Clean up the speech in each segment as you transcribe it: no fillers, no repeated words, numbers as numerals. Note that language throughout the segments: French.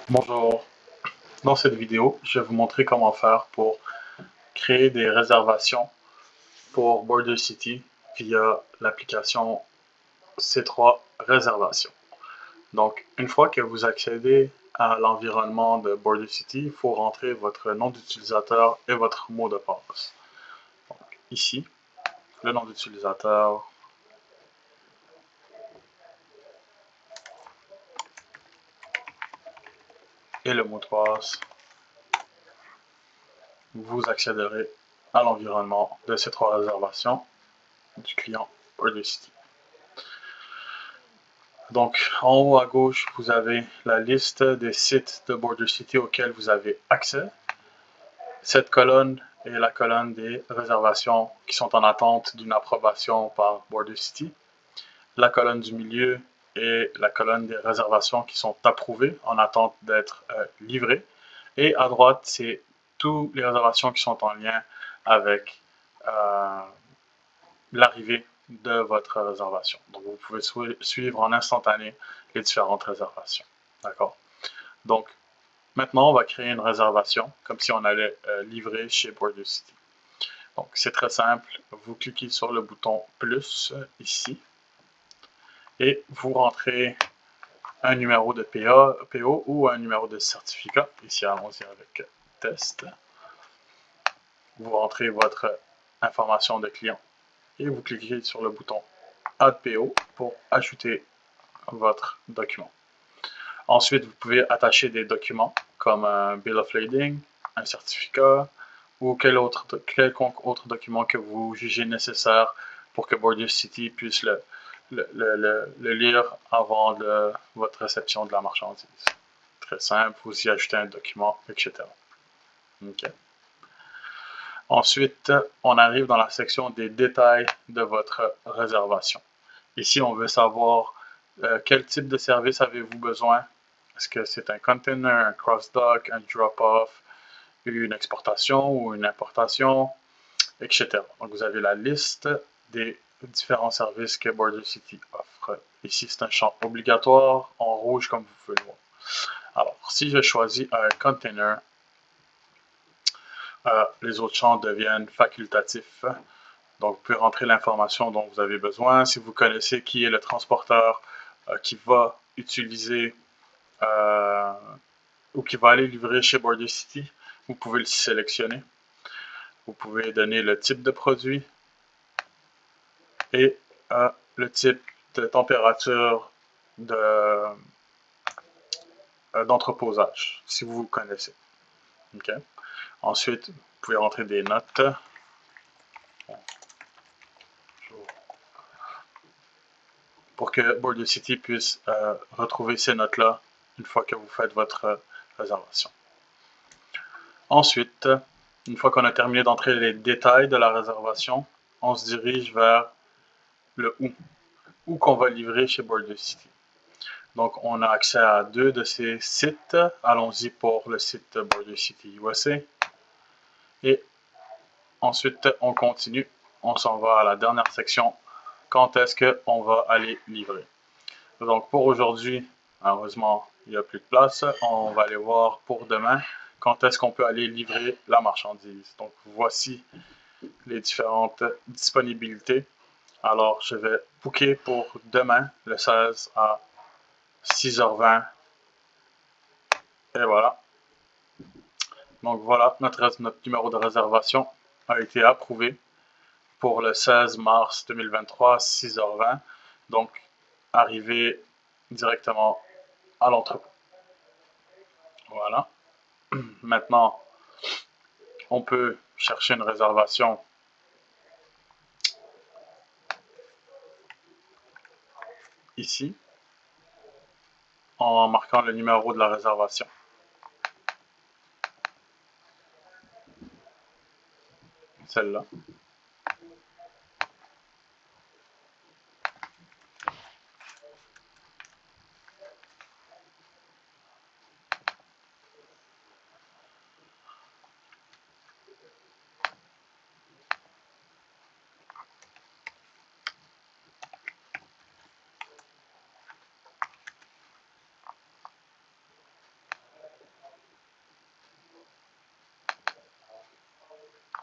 Bonjour, dans cette vidéo, je vais vous montrer comment faire pour créer des réservations pour Border City via l'application C3 Réservation. Donc, une fois que vous accédez à l'environnement de Border City, il faut rentrer votre nom d'utilisateur et votre mot de passe. Donc, ici, le nom d'utilisateur, et le mot de passe, vous accéderez à l'environnement de ces trois réservations du client Border City. Donc, en haut à gauche, vous avez la liste des sites de Border City auxquels vous avez accès. Cette colonne est la colonne des réservations qui sont en attente d'une approbation par Border City. La colonne du milieu est la colonne des réservations qui sont approuvées en attente d'être livrées. Et à droite, c'est toutes les réservations qui sont en lien avec l'arrivée de votre réservation. Donc, vous pouvez suivre en instantané les différentes réservations. D'accord? Donc, maintenant, on va créer une réservation comme si on allait livrer chez Border City. Donc, c'est très simple. Vous cliquez sur le bouton plus ici et vous rentrez un numéro de PO ou un numéro de certificat. Ici, allons-y avec test. Vous rentrez votre information de client et vous cliquez sur le bouton Add PO pour ajouter votre document. Ensuite, vous pouvez attacher des documents comme un Bill of Lading, un certificat ou quelconque autre document que vous jugez nécessaire pour que Border City puisse le lire avant votre réception de la marchandise. Très simple, vous y ajoutez un document, etc. Okay. Ensuite, on arrive dans la section des détails de votre réservation. Ici, on veut savoir quel type de service avez-vous besoin. Est-ce que c'est un container, un cross-dock, un drop-off, une exportation ou une importation, etc. Donc, vous avez la liste des différents services que Border City offre. Ici, c'est un champ obligatoire en rouge, comme vous pouvez le voir. Alors, si je choisis un container, les autres champs deviennent facultatifs. Donc, vous pouvez rentrer l'information dont vous avez besoin. Si vous connaissez qui est le transporteur qui va utiliser ou qui va aller livrer chez Border City, vous pouvez le sélectionner. Vous pouvez donner le type de produit et le type de température d'entreposage, si vous connaissez. Okay. Ensuite, vous pouvez rentrer des notes. Pour que Border City puisse retrouver ces notes-là une fois que vous faites votre réservation. Ensuite, une fois qu'on a terminé d'entrer les détails de la réservation, on se dirige vers le où qu'on va livrer chez Border City. Donc, on a accès à deux de ces sites. Allons-y pour le site Border City USA. Et ensuite, on continue. On s'en va à la dernière section. Quand est-ce qu'on va aller livrer? Donc, pour aujourd'hui, malheureusement, il n'y a plus de place. On va aller voir pour demain quand est-ce qu'on peut aller livrer la marchandise. Donc, voici les différentes disponibilités. Alors, je vais booker pour demain, le 16 à 6h20. Et voilà. Donc, voilà, notre numéro de réservation a été approuvé pour le 16 mars 2023, 6h20. Donc, arrivé directement à l'entrepôt. Voilà. Maintenant, on peut chercher une réservation ici en marquant le numéro de la réservation. Celle-là.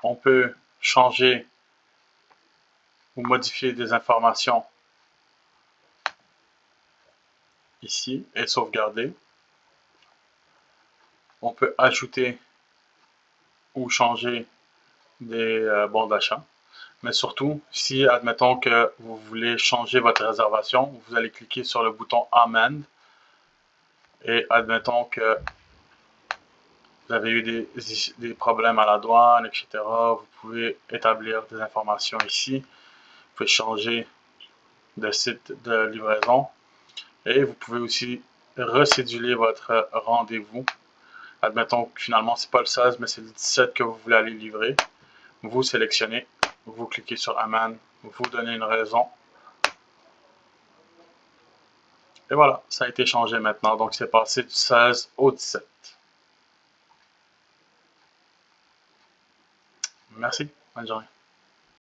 On peut changer ou modifier des informations ici et sauvegarder. On peut ajouter ou changer des bons d'achat. Mais surtout, si admettons que vous voulez changer votre réservation, vous allez cliquer sur le bouton Amend et admettons que vous avez eu des problèmes à la douane, etc. Vous pouvez établir des informations ici. Vous pouvez changer de site de livraison et vous pouvez aussi recéduler votre rendez-vous. Admettons que finalement c'est pas le 16 mais c'est le 17 que vous voulez aller livrer. Vous sélectionnez, vous cliquez sur Amend, vous donnez une raison. Et voilà, ça a été changé maintenant. Donc c'est passé du 16 au 17. Merci, bonne journée.